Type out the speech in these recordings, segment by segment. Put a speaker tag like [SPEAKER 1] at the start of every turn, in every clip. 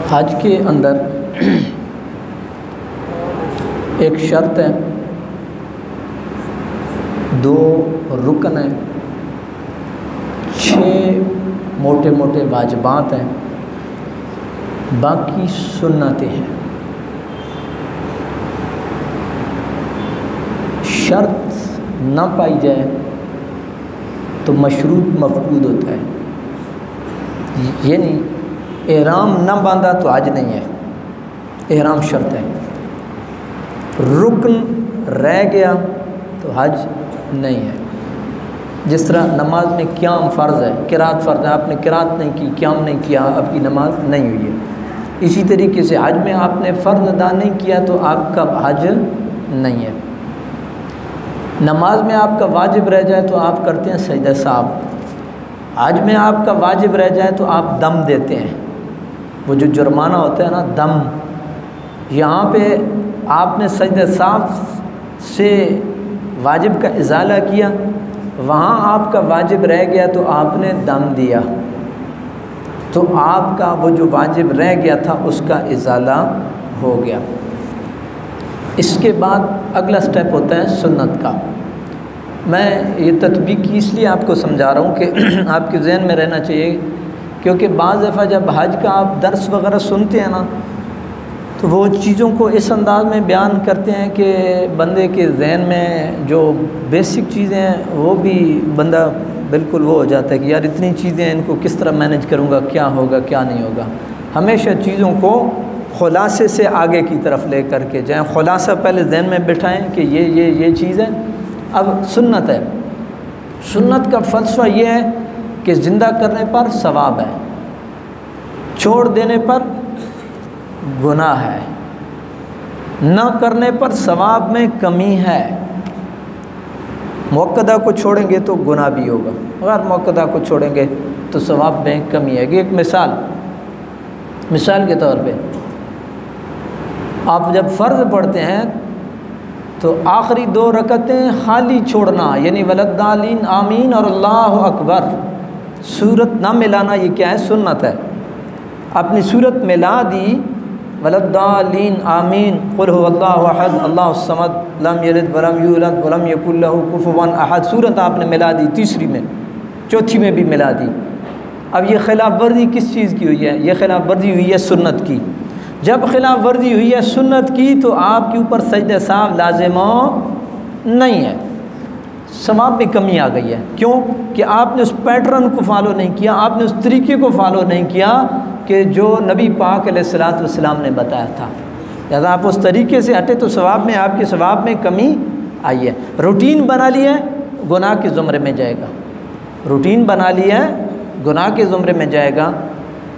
[SPEAKER 1] हज के अंदर एक शर्त है, 2 रुकन हैं, 6 मोटे मोटे वाजिबात हैं, बाकी सुन्नतें हैं। शर्त ना पाई जाए तो मशरूत मफकूद होता है, यानी एहराम ना बांधा तो हज नहीं है, एहराम शर्त है। रुकन रह गया तो हज नहीं है। जिस तरह नमाज में क़याम फ़र्ज़ है, क़िरात फ़र्ज़ है, आपने क़िरात नहीं की, क़याम नहीं किया, आपकी नमाज नहीं हुई है। इसी तरीके से हज में आपने फ़र्ज़ अदा नहीं किया तो आपका हज नहीं है। नमाज में आपका वाजिब रह जाए तो आप करते हैं सजदा साहब, हज में आपका वाजिब रह जाए तो आप दम देते हैं। वो जो जुर्माना होता है ना, दम, यहाँ पे आपने सजदा साहब से वाजिब का इज़ाला किया, वहाँ आपका वाजिब रह गया तो आपने दम दिया, तो आपका वो जो वाजिब रह गया था उसका इज़ाला हो गया। इसके बाद अगला स्टेप होता है सुन्नत का। मैं ये तत्बीक इसलिए आपको समझा रहा हूँ कि आपके जहन में रहना चाहिए, क्योंकि बाज़ दफ़ा जब हज का आप दर्स वग़ैरह सुनते हैं ना, तो वो चीज़ों को इस अंदाज़ में बयान करते हैं कि बंदे के जहन में जो बेसिक चीज़ें हैं वो भी बंदा बिल्कुल वो हो जाता है कि यार इतनी चीज़ें हैं, इनको किस तरह मैनेज करूँगा, क्या होगा क्या नहीं होगा। हमेशा चीज़ों को खुलासे से आगे की तरफ ले करके जाएँ, खुलासा पहले जहन में बिठाएँ कि ये चीज़ है। अब सुन्नत है, सुन्नत का फ़लसफ़ा ये है कि ज़िंदा करने पर सवाब है, छोड़ देने पर गुनाह है, न करने पर सवाब में कमी है। मुअक्कदा को छोड़ेंगे तो गुनाह भी होगा, अगर मुअक्कदा को छोड़ेंगे तो सवाब में कमी है। एक मिसाल के तौर पे आप जब फ़र्ज़ पढ़ते हैं तो आखिरी 2 रकतें खाली छोड़ना, यानी वलद्दालीन आमीन और अल्लाह अकबर, सूरत ना मिलाना, ये क्या है? सुन्नत है। अपनी सूरत मिला दी, वलद्दालीन आमीन, कुल हुवल्लाहु अहद अल्लाहुस समद लम यलिद वलम यूलद वलम यकुल लहू कुफुवन अहद, सूरत आपने मिला दी, तीसरी में, चौथी में भी मिला दी। अब ये खिलाफ वर्जी किस चीज़ की हुई है? ये खिलाफ वर्जी हुई है सुन्नत की। जब खिलाफ वर्जी हुई है सुन्नत की तो आपके ऊपर सजदा साहब लाजिम नहीं है, सवाब में कमी आ गई है। क्यों? कि आपने उस पैटर्न को फॉलो नहीं किया, आपने उस तरीके को फॉलो नहीं किया कि जो नबी पाक अलैहिस्सलातु वस्सलाम ने बताया था। अगर आप उस तरीके से हटे तो सवाब में, आपके सवाब में कमी आई है। रूटीन बना लिया है, गुनाह के ज़ुमरे में जाएगा, रूटीन बना लिया है, गुनाह के ज़ुमरे में जाएगा।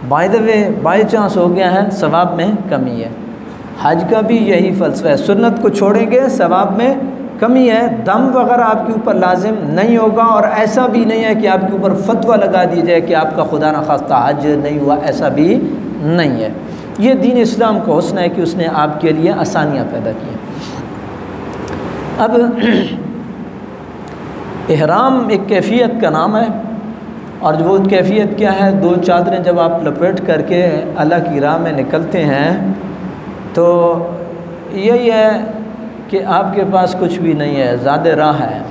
[SPEAKER 1] By the way by chance हो गया है, सवाब में कमी है। हज का भी यही फ़लसफ़ा है, सुन्नत को छोड़ेंगे सवाब में कमी है, दम वगैरह आपके ऊपर लाजिम नहीं होगा। और ऐसा भी नहीं है कि आपके ऊपर फतवा लगा दी जाए कि आपका खुदा न खास्ता हज नहीं हुआ, ऐसा भी नहीं है। ये दीन इस्लाम का हुस्न है कि उसने आपके लिए आसानियाँ पैदा की हैं। अब इहराम एक कैफियत का नाम है, और वो कैफियत क्या है? 2 चादरें जब आप लपेट करके अल्लाह की राह में निकलते हैं तो यही है कि आपके पास कुछ भी नहीं है, ज़्यादा राह है,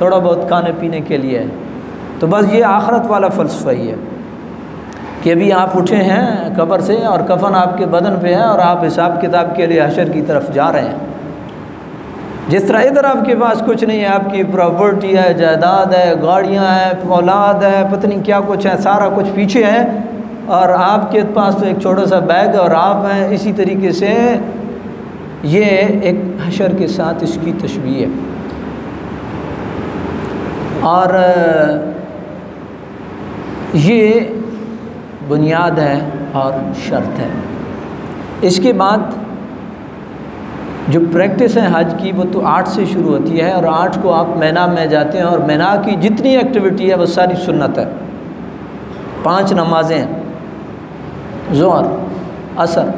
[SPEAKER 1] थोड़ा बहुत खाने पीने के लिए है। तो बस ये आखरत वाला फ़लसफ़ा ही है कि अभी आप उठे हैं कब्र से और कफन आपके बदन पे है और आप हिसाब किताब के लिए हशर की तरफ जा रहे हैं। जिस तरह इधर आपके पास कुछ नहीं है, आपकी प्रॉपर्टी है, जायदाद है, गाड़ियाँ हैं, औलाद है, पता नहीं क्या कुछ है, सारा कुछ पीछे है, और आपके पास तो एक छोटा सा बैग और आप हैं। इसी तरीके से ये एक हशर के साथ इसकी तशबीह है। और ये बुनियाद है और शर्त है। इसके बाद जो प्रैक्टिस है हज की वो तो 8 से शुरू होती है, और 8 को आप मिना में जाते हैं, और मिना की जितनी एक्टिविटी है वो सारी सुन्नत है। 5 नमाजें हैं, ज़ोहर, असर,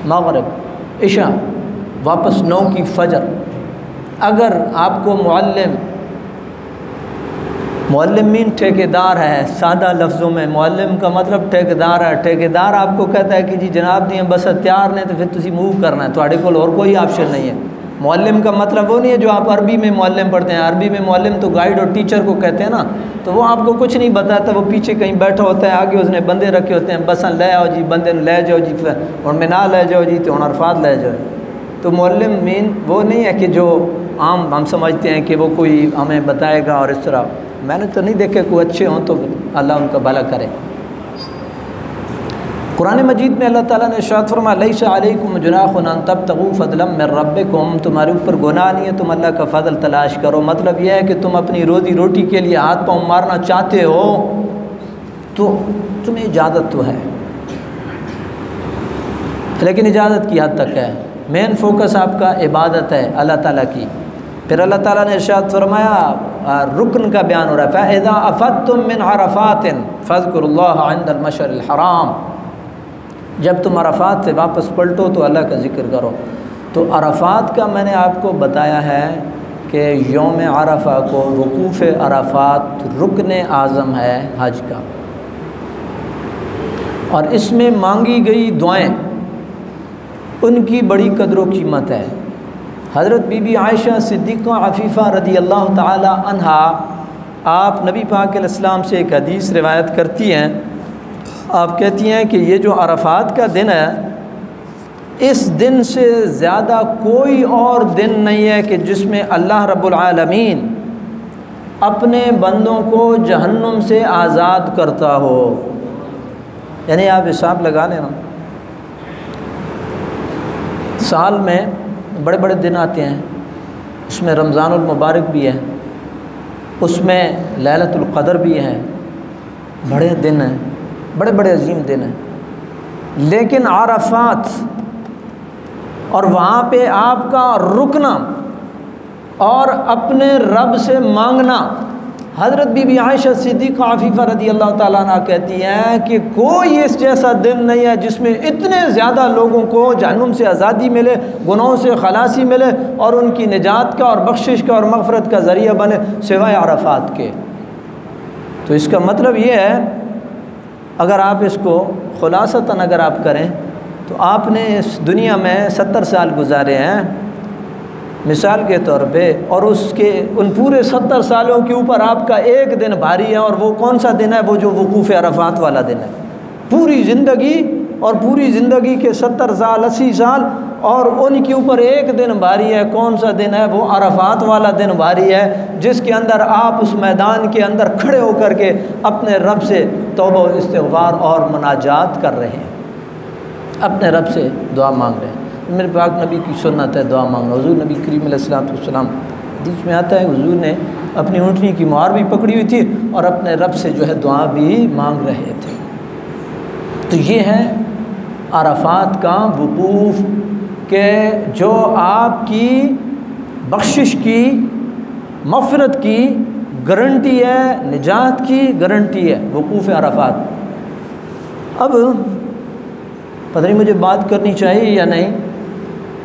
[SPEAKER 1] मगरिब, इशा, वापस 9 की फजर। अगर आपको मुअल्लिम मीन ठेकेदार है। सादा लफ्ज़ों में मुअल्लिम का मतलब ठेकेदार है। ठेकेदार आपको कहता है कि जी जनाब दी बस तैयार ने तो फिर तुसी मूव करना है, थोड़े कोल और कोई ऑप्शन नहीं है। मुअल्लिम का मतलब वो नहीं है जो आप अरबी में मुअल्लिम पढ़ते हैं। अरबी में मुअल्लिम तो गाइड और टीचर को कहते हैं ना, तो वो आपको कुछ नहीं बताता, वो पीछे कहीं बैठा होता है, आगे उसने बंदे रखे होते हैं, बस ले आओ जी बंदे ले जाओ जी, और मैं ना ले जाओ जी तो अरफात ले जाओ। तो मुअल्लिम मीन वो नहीं है कि जो आम हम समझते हैं कि वो कोई हमें बताएगा और इस तरह। मैंने तो नहीं देखे कोई अच्छे हों तो अल्लाह उनका भला करे। कुरान मजीद में अल्लाह ताला ने इरशाद फरमाया लैसा अलैकुम जुनाहुन अन तब्तगू फज़लन मिन रब्बिकुम, तुम्हारे ऊपर गुनाह नहीं है तुम अल्लाह का फ़ज़ल तलाश करो। मतलब यह है कि तुम अपनी रोज़ी रोटी के लिए हाथ पाँव मारना चाहते हो तो तुम्हें इजाज़त तो है, लेकिन इजाज़त की हद तक है। मेन फोकस आपका इबादत है अल्लाह ताला की। फिर अल्लाह ताला ने इरशाद फरमाया रुकन का बयान हो रहा है फ़इज़ा अफ़दतुम मिन अरफ़ातिन फ़ज़्कुरुल्लाह इंदल मशअरिल हराम, जब तुम अरफ़ात से वापस पलटो तो अल्लाह का ज़िक्र करो। तो अरफ़ात का मैंने आपको बताया है कि यौम अरफ़ा को वक़ूफ़ अरफ़ात रुकन आज़म है हज का, और इसमें मांगी गई दुआएं उनकी बड़ी कदर कीमत है। हज़रत बीबी आयशा सिद्दीक़ा अफ़ीफ़ा रदी अल्लाह ताला अन्हा आप नबी पाक अलैहिस्सलाम से एक हदीस रिवायत करती हैं। आप कहती हैं कि ये जो अरफ़ात का दिन है, इस दिन से ज़्यादा कोई और दिन नहीं है कि जिसमें अल्लाह रब्बुल आलमीन अपने बंदों को जहन्नुम से आज़ाद करता हो। यानी आप हिसाब लगा लेना, साल में बड़े बड़े दिन आते हैं, उसमें रमज़ानुल मुबारक भी है, उसमें लैलतुल क़द्र भी है, बड़े दिन हैं, बड़े बड़े अजीम दिन हैं। लेकिन अरफ़ात और वहाँ पे आपका रुकना और अपने रब से मांगना, हज़रत बीबी आयशा सिद्दीक़ा अफ़ीफ़ा रदी अल्लाह ताला अन्हा कहती हैं कि कोई इस जैसा दिन नहीं है जिसमें इतने ज़्यादा लोगों को जहन्नुम से आज़ादी मिले, गुनाहों से खलासी मिले और उनकी निजात का और बख्शिश का और मग़फ़िरत का ज़रिया बने सिवाय अरफ़ात के। तो इसका मतलब ये है, अगर आप इसको खुलासतन अगर आप करें तो आपने इस दुनिया में 70 साल गुजारे हैं मिसाल के तौर पे, और उसके उन पूरे 70 सालों के ऊपर आपका एक दिन भारी है, और वो कौन सा दिन है? वो जो वक़ूफ़ अरफ़ात वाला दिन है। पूरी ज़िंदगी और पूरी ज़िंदगी के 70 साल 80 साल और उनके ऊपर एक दिन भारी है। कौन सा दिन है? वो अरफ़ात वाला दिन भारी है, जिसके अंदर आप उस मैदान के अंदर खड़े होकर के अपने रब से तौबा इस्तिग़फ़ार और मुनाजात कर रहे हैं, अपने रब से दुआ मांग रहे हैं। मेरे पाक नबी की सुन्नत है दुआ मांगना। हुज़ूर नबी करीम अलैहिस्सलाम हदीस में आता है हुज़ूर ने अपनी ऊँटनी की मुहर भी पकड़ी हुई थी और अपने रब से जो है दुआ भी मांग रहे थे। तो ये है अरफ़ात का वक़ूफ़ के जो आपकी बख्शिश की, मग़फ़िरत की गारंटी है, निजात की गारंटी है वक़ूफ़ अरफ़ात। अब पता नहीं मुझे बात करनी चाहिए या नहीं,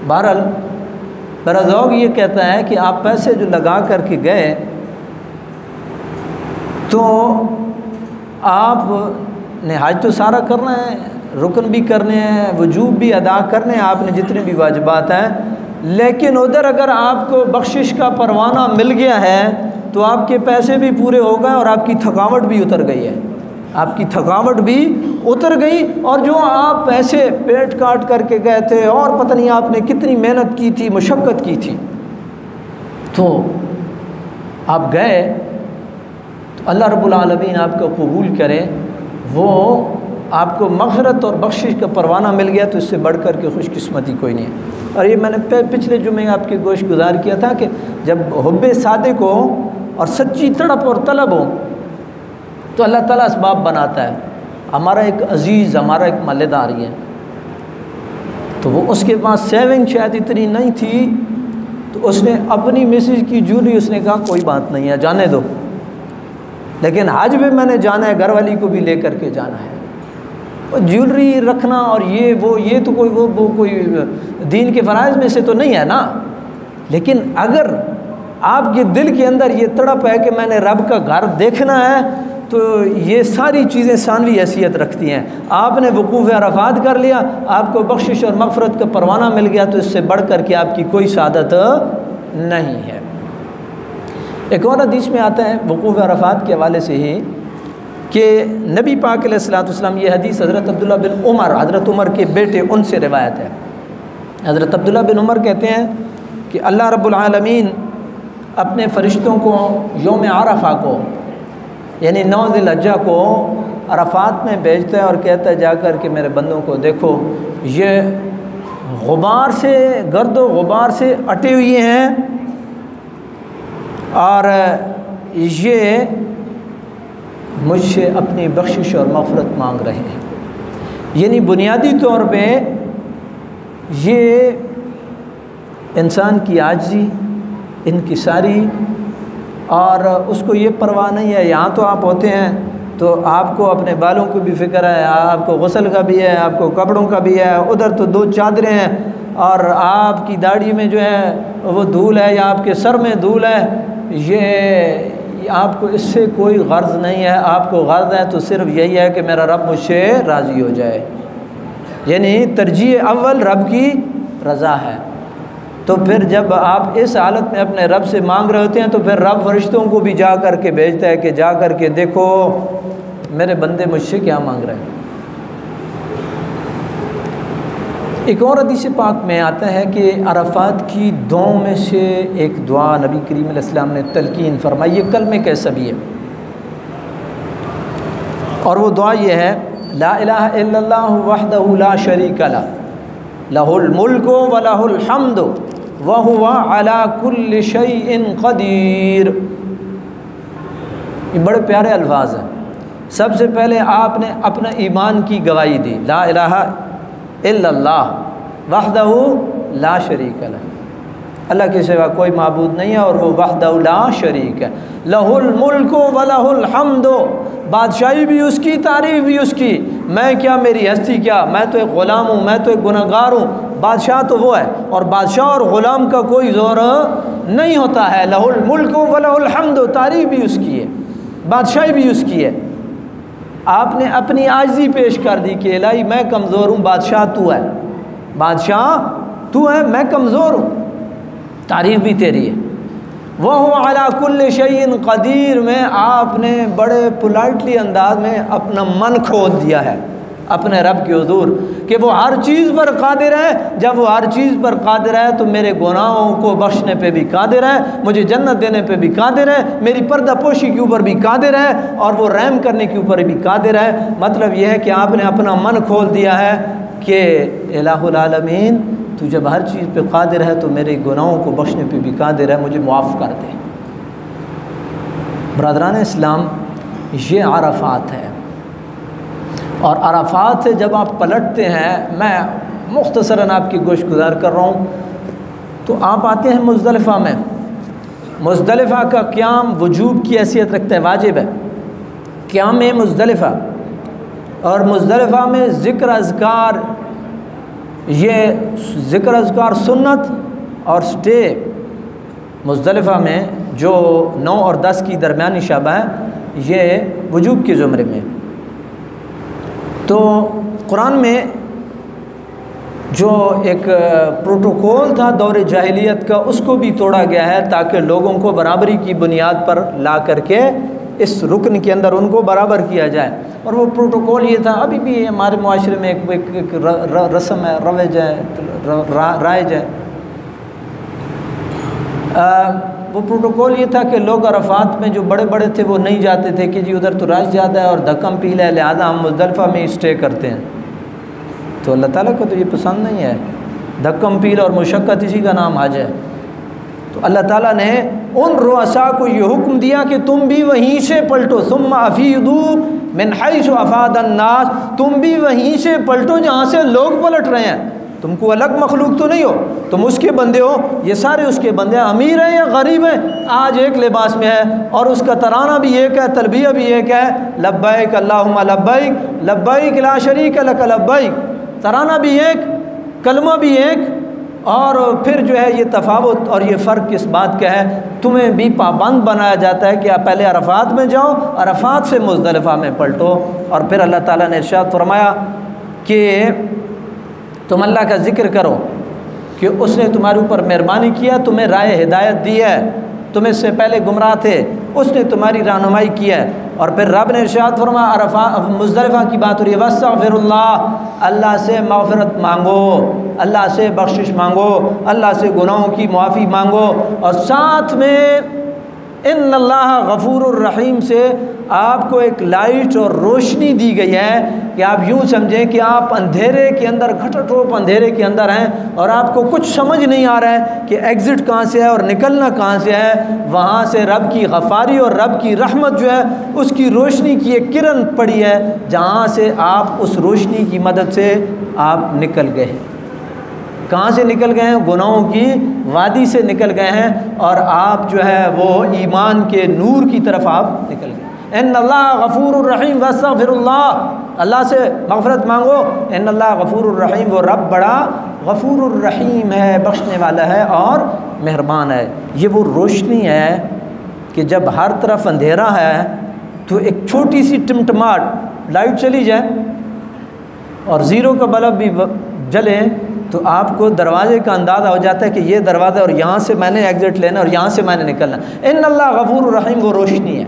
[SPEAKER 1] बहरहाल मेरा ज़ौक़ ये कहता है कि आप पैसे जो लगा करके गए तो आपने हज तो सारा करना है, रुकन भी करने हैं, वजूब भी अदा करने हैं, आपने जितने भी वाजिबात हैं, लेकिन उधर अगर आपको बख्शिश का परवाना मिल गया है तो आपके पैसे भी पूरे हो गए और आपकी थकावट भी उतर गई है, आपकी थकावट भी उतर गई। और जो आप पैसे पेट काट करके गए थे और पता नहीं आपने कितनी मेहनत की थी, मशक्क़त की थी, तो आप गए तो अल्लाह रब्बुल आलमीन आपको कबूल करे, वो आपको मग़फ़िरत और बख्शिश का परवाना मिल गया, तो इससे बढ़ कर के खुशकिस्मती कोई नहीं है। और ये मैंने पिछले जुमे आपके गोश गुजार किया था कि जब हुब्बे सादिक़ हो और सच्ची तड़प और तलब हो तो अल्लाह ताला असबाब बनाता है। हमारा एक अज़ीज़, हमारा एक मल्लेदार है, तो वो उसके पास सेविंग शायद इतनी नहीं थी, तो उसने अपनी मिसेज की ज्वेलरी, उसने कहा कोई बात नहीं है जाने दो, लेकिन हज में मैंने जाना है, घरवाली को भी लेकर के जाना है। और ज्वेलरी रखना और ये तो कोई वो कोई दीन के फ़राइज़ में से तो नहीं है ना। लेकिन अगर आपके दिल के अंदर ये तड़प है कि मैंने रब का घर देखना है, तो ये सारी चीज़ें सानवी हैसियत रखती हैं। आपने वकूफ़ अरफात कर लिया, आपको बख्शिश और मग़फ़िरत का परवाना मिल गया, तो इससे बढ़ कर के आपकी कोई सादत नहीं है। एक और हदीस में आता है वकूफ़ अरफात के हवाले से ही कि नबी पाक अलैहिस्सलाम, ये हदीस हज़रत अब्दुल्ला बिन उमर, हज़रत उमर के बेटे, उनसे रिवायत है। हज़रत अब्दुल्ला बिन उमर कहते हैं कि अल्लाह रब्बुल आलमीन अपने फ़रिश्तों को यौम अरफा को, यानी 9 ज़िलहज्जा को अरफात में भेजता है और कहता है जाकर के मेरे बंदों को देखो, ये गुबार से, गर्द व गुबार से अटे हुए हैं और ये मुझसे अपनी बख्शिश और मग़फ़िरत मांग रहे हैं। यानी बुनियादी तौर पे ये इंसान की आजिज़ी, इनकिसारी, और उसको ये परवाह नहीं है। यहाँ तो आप होते हैं तो आपको अपने बालों की भी फ़िक्र है, आपको गुस्ल का भी है, आपको कपड़ों का भी है, उधर तो 2 चादरें हैं और आपकी दाढ़ी में जो है वो धूल है या आपके सर में धूल है। ये आपको इससे कोई गर्ज़ नहीं है। आपको गर्ज़ है तो सिर्फ यही है कि मेरा रब मुझसे राज़ी हो जाए, यानी तरजीह अव्वल रब की रज़ा है। तो फिर जब आप इस हालत में अपने रब से मांग रहे होते हैं तो फिर रब फरिश्तों को भी जा कर के भेजता है कि जा कर के देखो मेरे बंदे मुझसे क्या मांग रहे हैं। एक और हदीस पाक में आता है कि अरफात की दुआओं में से एक दुआ नबी करीम अलैहि सलाम ने तलकीन फरमाई, ये कलमे कैसा भी है, और वो दुआ ये है, ला इलाहा इल्लल्लाह वहदहु ला शरीका लह, लहुल मुल्कु व लहुल हम्दु व हुवा अला कुल्लि शैइन क़दीर। ये बड़े प्यारे अल्फाज हैं। सबसे पहले आपने अपना ईमान की गवाही दी, ला इलाहा इल्लल्लाह वहदहु ला शरीक लह, अल्लाह के सिवा कोई माबूद नहीं है और वो वहदहु ला शरीक है। लहुल मुल्कु व लहुल हम्दु, बादशाही भी उसकी, तारीफ़ भी उसकी। मैं क्या, मेरी हस्ती क्या, मैं तो एक ग़ुलाम हूँ, मैं तो एक गुनहगार हूँ। बादशाह तो वो है और बादशाह और ग़ुलाम का कोई ज़ोर नहीं होता है। लहुल मुल्कु व लहुल हम्दु, तारीफ़ भी उसकी है, बादशाही भी उसकी है। आपने अपनी आजिज़ी पेश कर दी कि इलाही मैं कमज़ोर हूँ, बादशाह तू है, बादशाह तू है, मैं कमज़ोर हूँ, तारीफ़ भी तेरी है। वह अला कुल्लि शैइन क़दीर में आपने बड़े पोलाइटली अंदाज में अपना मन खोल दिया है अपने रब के हुज़ूर कि वो हर चीज़ पर कादिर है। जब वो हर चीज़ पर कादिर है तो मेरे गुनाहों को बख्शने पे भी कादिर है, मुझे जन्नत देने पे भी कादिर है, मेरी पर्दा पोशी के ऊपर भी कादिर है और वो रहम करने के ऊपर भी कादिर है। मतलब यह है कि आपने अपना मन खोल दिया है कि इलाहुल आलमीन तू जब हर चीज़ पे कादिर है तो मेरे गुनाहों को बख्शने पे भी कादिर है, मुझे मुआफ़ कर दे। बरदरान इस्लाम, ये अरफात है और अरफात से जब आप पलटते हैं, मैं मुख्तसरन आपकी गोश गुजार कर रहा हूँ, तो आप आते हैं मुज़दलिफ़ा में। मुज़दलिफ़ा का क़याम वजूब की हैसियत रखता है, वाजिब है क़याम मुज़दलिफ़ा। और मुज़दलिफ़ा में ज़िक्र अज़कार, ये ज़िक्र अज़कार सुन्नत और स्टे मुज़दलिफ़ा में जो 9 और 10 की दरमियानी शब है, ये वजूब के ज़ुमरे में। तो कुरान में जो एक प्रोटोकॉल था दौर जाहिलियत का, उसको भी तोड़ा गया है ताकि लोगों को बराबरी की बुनियाद पर ला करके इस रुकन के अंदर उनको बराबर किया जाए। और वो प्रोटोकॉल ये था, अभी भी हमारे मुआशरे में एक रस्म है, रवाज है, राइज है। वो प्रोटोकॉल ये था कि लोग अरफात में जो बड़े बड़े थे वो नहीं जाते थे कि जी उधर तो रश ज़्यादा है और धक्कम पीला है, लिहाजा हम मुज़दलिफ़ा में ही स्टे करते हैं। तो अल्लाह ताला को तो ये पसंद नहीं है, धक्कम पील और मुशक्क़त इसी का नाम हज है। तो अल्लाह ताला ने उन रुअसा को ये हुक्म दिया कि तुम भी वहीं से पलटो, सुम्मा अफ़ीदू मिन हैसु अफ़ादन नास, तुम भी वहीं से पलटो जहाँ से लोग पलट रहे हैं। तुमको अलग मखलूक तो नहीं हो, तुम उसके बंदे हो, ये सारे उसके बंदे हैं, अमीर हैं या गरीब हैं, आज एक लिबास में है और उसका तराना भी एक है, तलबिया भी एक है, लब्बैक अल्लाहुम्मा लब्बैक लब्बैक ला शरीक लक लब्बैक। तराना भी एक, कलमा भी एक, और फिर जो है ये तफावत और ये फ़र्क किस बात का है, तुम्हें भी पाबंद बनाया जाता है कि आप पहले अरफात में जाओ, अरफात से मुज़दलिफ़ा में पलटो। और फिर अल्लाह ताला ने इरशाद फरमाया कि तुम अल्लाह का ज़िक्र करो कि उसने तुम्हारे ऊपर मेहरबानी किया, तुम्हें राह हिदायत दी है, तुम इससे पहले गुमराह थे, उसने तुम्हारी रहनुमाई की है। और फिर रब ने इरशाद फरमाया अरफा मुज़दलिफ़ा की बात हो रही है, वस्तग़फिरुल्लाह, अल्लाह से मग़फ़िरत मांगो, अल्लाह से बख्शिश मांगो, अल्लाह से गुनाहों की मुआफ़ी मांगो। और साथ में इन्नल्लाह गफ़ूरुर रहीम से आपको एक लाइट और रोशनी दी गई है कि आप यूँ समझें कि आप अंधेरे के अंदर, घटाटोप अंधेरे के अंदर हैं और आपको कुछ समझ नहीं आ रहा है कि एग्ज़िट कहाँ से है और निकलना कहाँ से है। वहाँ से रब की गफ़ारी और रब की रहमत जो है उसकी रोशनी की एक किरण पड़ी है, जहाँ से आप उस रोशनी की मदद से आप निकल गए। कहाँ से निकल गए हैं? गुनाहों की वादी से निकल गए हैं और आप जो है वो ईमान के नूर की तरफ आप निकल गए। इन्नल्लाह गफ़ूरुर रहीम वस्तग़फिरुल्लाह, अल्लाह से मग़फ़िरत मांगो। इन्नल्लाह गफ़ूरुर रहीम, वो रब बड़ा गफ़ूरुर रहीम है, बख्शने वाला है और मेहरबान है। ये वो रोशनी है कि जब हर तरफ अंधेरा है तो एक छोटी सी टिमटिमाट लाइट चली जाए और ज़ीरो का बल्ब भी जले तो आपको दरवाजे का अंदाज़ा हो जाता है कि ये दरवाज़ा और यहाँ से मैंने एग्ज़िट लेना और यहाँ से मैंने निकलना। इन्नल्लाह गफ़ूरुर रहीम वो रोशनी है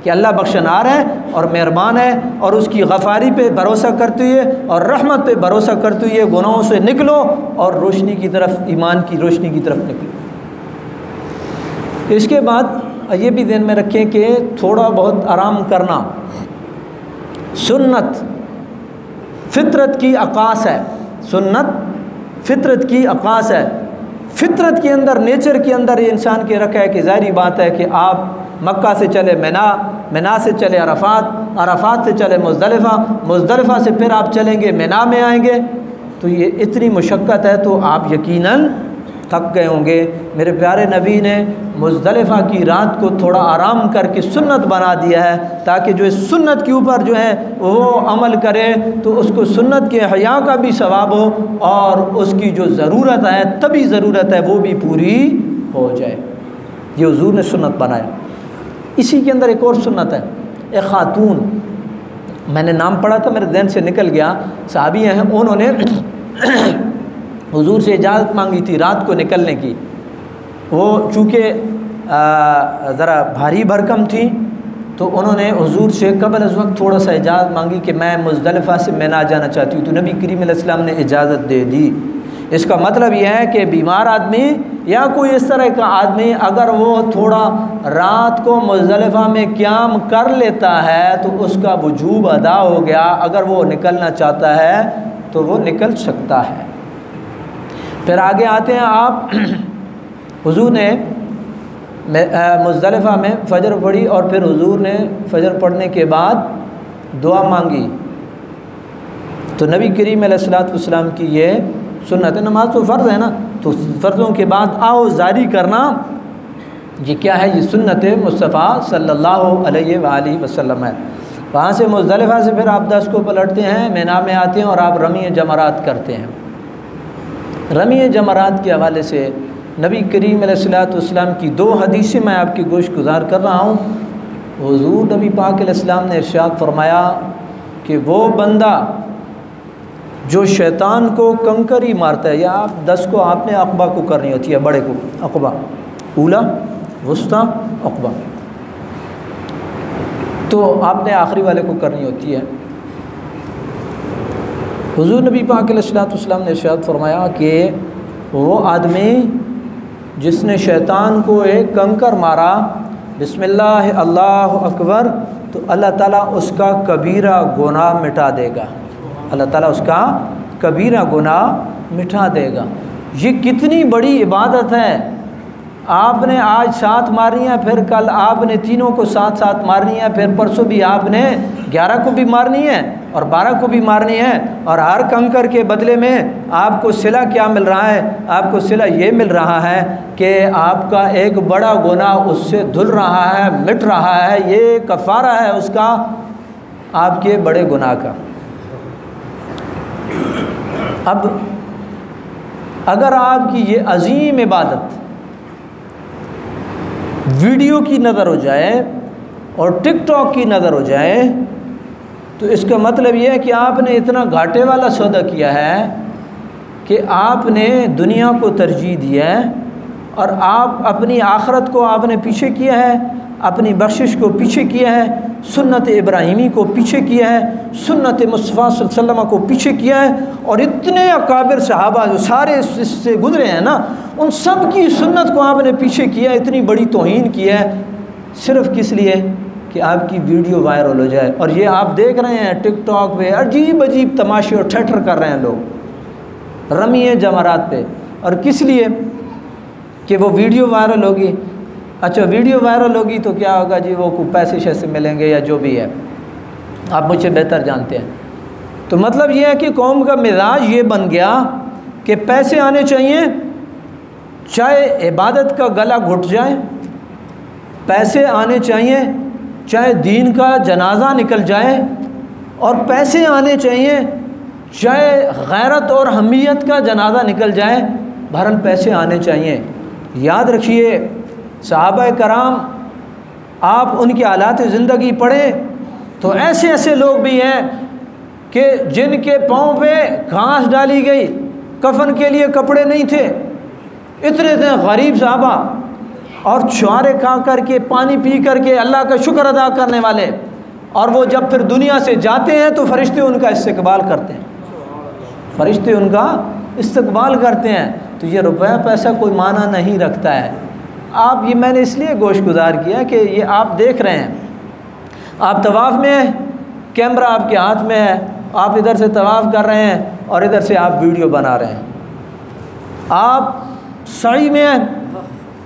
[SPEAKER 1] कि अल्लाह बख्शनार है और मेहरबान है, और उसकी गफ़ारी पे भरोसा करते हुए और रहमत पे भरोसा करते हुए गुनाहों से निकलो और रोशनी की तरफ, ईमान की रोशनी की तरफ निकलो। इसके बाद ये भी ध्यान में रखें कि थोड़ा बहुत आराम करना सुन्नत फितरत की अकास है। सुन्नत फितरत की अकास है। फितरत के अंदर, नेचर के अंदर ये इंसान के रखा है कि ज़ाहिरी बात है कि आप मक्का से चले मिना, मिना से चले अरफात, अरफात से चले मुज़दलिफ़ा, मुज़दलिफ़ा से फिर आप चलेंगे मिना में आएंगे, तो ये इतनी मुशक्क़त है तो आप यकीनन थक गए होंगे। मेरे प्यारे नबी ने मुज़दलिफ़ा की रात को थोड़ा आराम करके सुन्नत बना दिया है ताकि जो इस सुन्नत के ऊपर जो है वो अमल करे तो उसको सुन्नत के हया का भी सवाब हो और उसकी जो ज़रूरत है, तभी ज़रूरत है, वो भी पूरी हो जाए। ये हुज़ूर ने सुन्नत बनाया। इसी के अंदर एक और सुन्नत है। एक ख़ातून, मैंने नाम पढ़ा था मेरे ज़हन से निकल गया, सहाबी हैं, उन्होंने हुजूर से इजाज़त मांगी थी रात को निकलने की। वो चूँकि ज़रा भारी भरकम थी तो उन्होंने हुजूर से कबल अज़ वक्त थोड़ा सा इजाज़त मांगी कि मैं मुज़दलिफ़ा से मिना जाना चाहती हूँ, तो नबी करीम अलैहि सल्लम ने इजाज़त दे दी। इसका मतलब यह है कि बीमार आदमी या कोई इस तरह का आदमी अगर वो थोड़ा रात को मुज़दलिफ़ा में क़याम कर लेता है तो उसका वजूब अदा हो गया। अगर वो निकलना चाहता है तो वो निकल सकता है। फिर आगे आते हैं आप, हुजूर ने मुज़दलिफ़ा में फ़जर पढ़ी और फिर हुजूर ने फ़जर पढ़ने के बाद दुआ मांगी। तो नबी करीम अलैहिस्सलातु वस्सलाम की ये सुन्नत है। नमाज तो फ़र्ज़ है ना, तो फ़र्ज़ों के बाद आओ जारी करना, ये क्या है? ये सुन्नत मुस्तफ़ा सल्लल्लाहु अलैहि वसल्लम है। वहाँ से मुज़दलिफ़ा से फिर आप 10 को पलटते हैं, मिना में आते हैं और आप रमी जमरात करते हैं। रमी जमरात के हवाले से नबी करीम अलैहिस्सलातु वस्सलाम की 2 हदीसें मैं आपकी गोश गुज़ार कर रहा हूँ। हुज़ूर नबी पाक अलैहिस्सलाम ने इरशाद फरमाया कि वो बंदा जो शैतान को कंकर ही मारता है, या आप 10 को आपने अक़बा को करनी होती है, बड़े को अक़बा, ऊला, वुस्ता, अक़बा, तो आपने आखिरी वाले को करनी होती है। हुज़ूर नबी पाक अलैहिस्सलातु वस्सलाम ने इरशाद फरमाया कि वो आदमी जिसने शैतान को एक कंकर मारा, बिस्मिल्लाह अल्लाहु अकबर, तो अल्लाह ताला उसका कबीरा गुनाह मिटा देगा। अल्लाह ताला उसका कबीरा गुनाह मिटा देगा। ये कितनी बड़ी इबादत है। आपने आज 7 मारनी है, फिर कल आपने तीनों को 7-7 मारनी है, फिर परसों भी आपने 11 को भी मारनी है और 12 को भी मारनी है। और हर कंकर के बदले में आपको सिला क्या मिल रहा है? आपको सिला ये मिल रहा है कि आपका एक बड़ा गुनाह उससे धुल रहा है, मिट रहा है। ये कफ़ारा है उसका, आपके बड़े गुनाह का। अब अगर आपकी ये अजीम इबादत वीडियो की नज़र हो जाए और टिकटॉक की नज़र हो जाए तो इसका मतलब यह है कि आपने इतना घाटे वाला सौदा किया है कि आपने दुनिया को तरजीह दिया है और आप अपनी आखरत को आपने पीछे किया है, अपनी बख्शिश को पीछे किया है, सुन्नत इब्राहिमी को पीछे किया है, सुन्नत मुस्तफ़ा सल्लल्लाहु अलैहि वसल्लम को पीछे किया है। और इतने अकाबिर सहाबा जो सारे इससे गुजरे हैं ना, उन सब की सुन्नत को आपने पीछे किया, इतनी बड़ी तौहीन की है सिर्फ़ किस लिए कि आपकी वीडियो वायरल हो जाए। और ये आप देख रहे हैं टिकटॉक पे अजीब अजीब तमाशे और ठट्ठर कर रहे हैं लोग, रमी है जमरात पे। और किस लिए कि वो वीडियो वायरल होगी। अच्छा, वीडियो वायरल होगी तो क्या होगा जी, वो को पैसे शैसे मिलेंगे या जो भी है, आप मुझसे बेहतर जानते हैं। तो मतलब ये है कि कौम का मिजाज ये बन गया कि पैसे आने चाहिए, चाहे इबादत का गला घुट जाए, पैसे आने चाहिए चाहे दीन का जनाजा निकल जाए, और पैसे आने चाहिए चाहे गैरत और हमीयत का जनाजा निकल जाए, बहरहाल पैसे आने चाहिए। याद रखिए सहाबा कराम, आप उनकी हालात ज़िंदगी पढ़ें तो ऐसे ऐसे लोग भी हैं कि जिनके पाँव पे घास डाली गई, कफन के लिए कपड़े नहीं थे, इतने थे गरीब सहाबा, और छुआरे खा करके पानी पी करके अल्लाह का शुक्र अदा करने वाले। और वो जब फिर दुनिया से जाते हैं तो फरिश्ते उनका इस्तकबाल करते हैं, फरिश्ते उनका इस्तकबाल करते हैं। तो ये रुपया पैसा कोई माना नहीं रखता है। आप ये मैंने इसलिए गोशगुजार किया कि ये आप देख रहे हैं, आप तवाफ़ में हैं, कैमरा आपके हाथ में है, आप इधर से तवाफ़ कर रहे हैं और इधर से आप वीडियो बना रहे हैं। आप सही में हैं,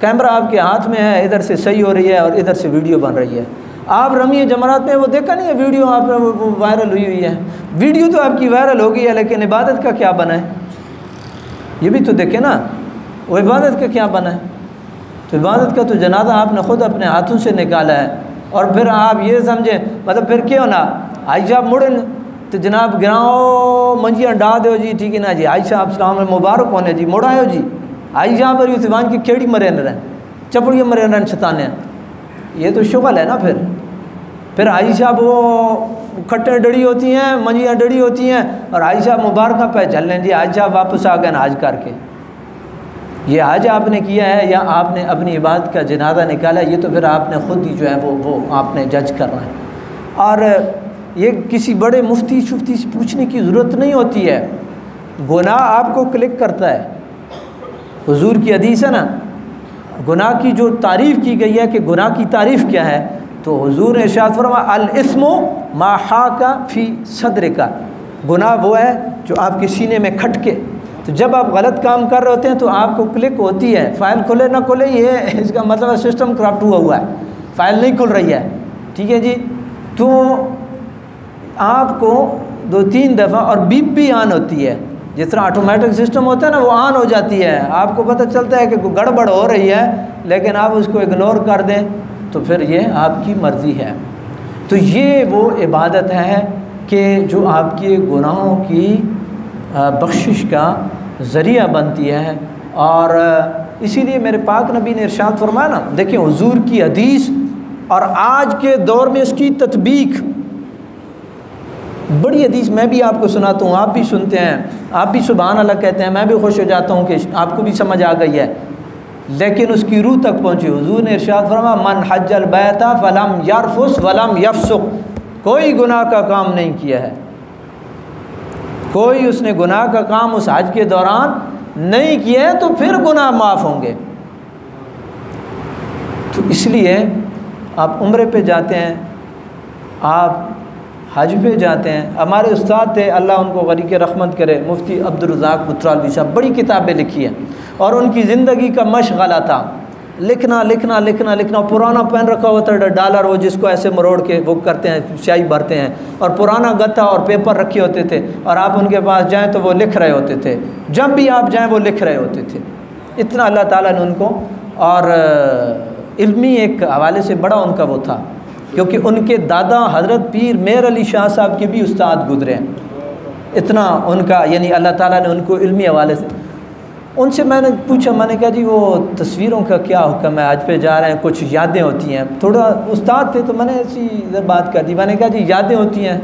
[SPEAKER 1] कैमरा आपके हाथ में है, इधर से सही हो रही है और इधर से वीडियो बन रही है। आप रमी जमरात में वो देखा नहीं है वीडियो, आप वो वायरल हुई है। वीडियो तो आपकी वायरल हो गई है, लेकिन इबादत का क्या बना है ये भी तो देखें ना, वो इबादत का क्या बना है। तो इबादत का तो जनाजा आपने ख़ुद अपने हाथों से निकाला है। और फिर आप ये समझें, मतलब फिर क्यों ना आई साहब मुड़न तो जनाब गिराओ मंजियाँ डा दो जी, ठीक है ना जी, आई साहब सलाम मुबारक होने जी, मुड़ आयो जी, आई जहाँ पर युवान की खेड़ी मरे न रहे, चपड़ियाँ मरे न छताने, ये तो शुगल है ना। फिर आई साहब वो खट्टे डड़ी होती हैं, मंजियाँ डड़ी होती हैं, और आई साहब मुबारक पे चल लें जी, आज साहब वापस आ गए हाज करके। ये आज आपने किया है या आपने अपनी इबादत का जनाजा निकाला, ये तो फिर आपने ख़ुद ही जो है वो आपने जज करना है। और ये किसी बड़े मुफ्ती शुफ्ती से पूछने की ज़रूरत नहीं होती है, गुनाह आपको क्लिक करता है। हुजूर की हदीस है ना, गुनाह की जो तारीफ़ की गई है कि गुनाह की तारीफ़ क्या है, तो हुजूर ने इरशाद फरमाया अल इस्मु मा हाका फ़ी सदर का, गुनाह वो है जो आपके सीने में खटके। तो जब आप गलत काम कर रहे होते हैं तो आपको क्लिक होती है, फ़ाइल खुले ना खुले ये इसका मतलब सिस्टम करप्ट हुआ है, फ़ाइल नहीं खुल रही है, ठीक है जी। तो आपको 2-3 दफ़ा और बीप भी ऑन होती है, जिस तरह ऑटोमेटिक सिस्टम होता है ना, वो ऑन हो जाती है, आपको पता चलता है कि गड़बड़ हो रही है, लेकिन आप उसको इग्नोर कर दें तो फिर ये आपकी मर्ज़ी है। तो ये वो इबादत है कि जो आपके गुनाहों की बख्शिश का ज़रिया बनती है। और इसीलिए मेरे पाक नबी ने इरशाद फरमाया ना, देखिए हुजूर की हदीस और आज के दौर में इसकी तत्बीक, बड़ी हदीस मैं भी आपको सुनाता हूँ, आप भी सुनते हैं, आप भी सुभान अल्लाह कहते हैं, मैं भी खुश हो जाता हूँ कि आपको भी समझ आ गई है, लेकिन उसकी रूह तक पहुँची। हुजूर ने इरशाद फरमाया मन हज्जल बैता फलम यरफुस वलम यफसुक, कोई गुनाह का काम नहीं किया है, कोई उसने गुनाह का काम उस हज के दौरान नहीं किया है तो फिर गुनाह माफ़ होंगे। तो इसलिए आप उम्रे पे जाते हैं, आप हज पे जाते हैं। हमारे उस्ताद थे, अल्लाह उनको गनी के रहमत करे, मुफ्ती अब्दुल रज़ाक पुत्रालवी साहब, बड़ी किताबें लिखी हैं और उनकी ज़िंदगी का मशगला था लिखना लिखना लिखना लिखना। पुराना पेन रखा हुआ था डॉलर, वो जिसको ऐसे मरोड़ के वो करते हैं, स्याही भरते हैं, और पुराना गत्ता और पेपर रखे होते थे, और आप उनके पास जाएं तो वो लिख रहे होते थे, जब भी आप जाएं वो लिख रहे होते थे। इतना अल्लाह ताला ने उनको, और इल्मी एक हवाले से बड़ा उनका वो था, क्योंकि उनके दादा हज़रत पीर मेर अली शाह साहब के भी उस्ताद गुजरे हैं। इतना उनका, यानी अल्लाह ताला ने उनको इल्मी हवाले से, उनसे मैंने पूछा, मैंने कहा जी वो तस्वीरों का क्या हुक्म है, आज पे जा रहे हैं, कुछ यादें होती हैं। थोड़ा उस्ताद थे तो मैंने ऐसी इधर बात कर दी। मैंने कहा जी यादें होती हैं,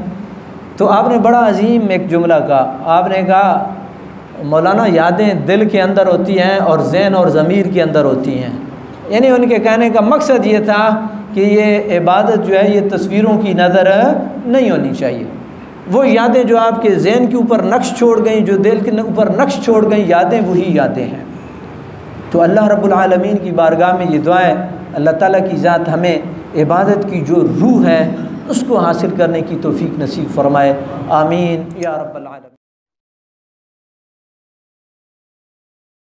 [SPEAKER 1] तो आपने बड़ा अजीम एक जुमला कहा। आपने कहा मौलाना यादें दिल के अंदर होती हैं और ज़हन और ज़मीर के अंदर होती हैं। यानी उनके कहने का मकसद ये था कि ये इबादत जो है ये तस्वीरों की नज़र नहीं होनी चाहिए। वो यादें जो आपके ज़हन के ऊपर नक्श छोड़ गई, जो दिल के ऊपर नक्श छोड़ गई यादें, वही यादें हैं। तो अल्लाह रब्बुल आलमीन की बारगाह में ये दुआएं, अल्लाह ताला की ज़ात हमें इबादत की जो रूह है उसको हासिल करने की तौफीक नसीब फरमाए। आमीन या रब्बल आलमीन।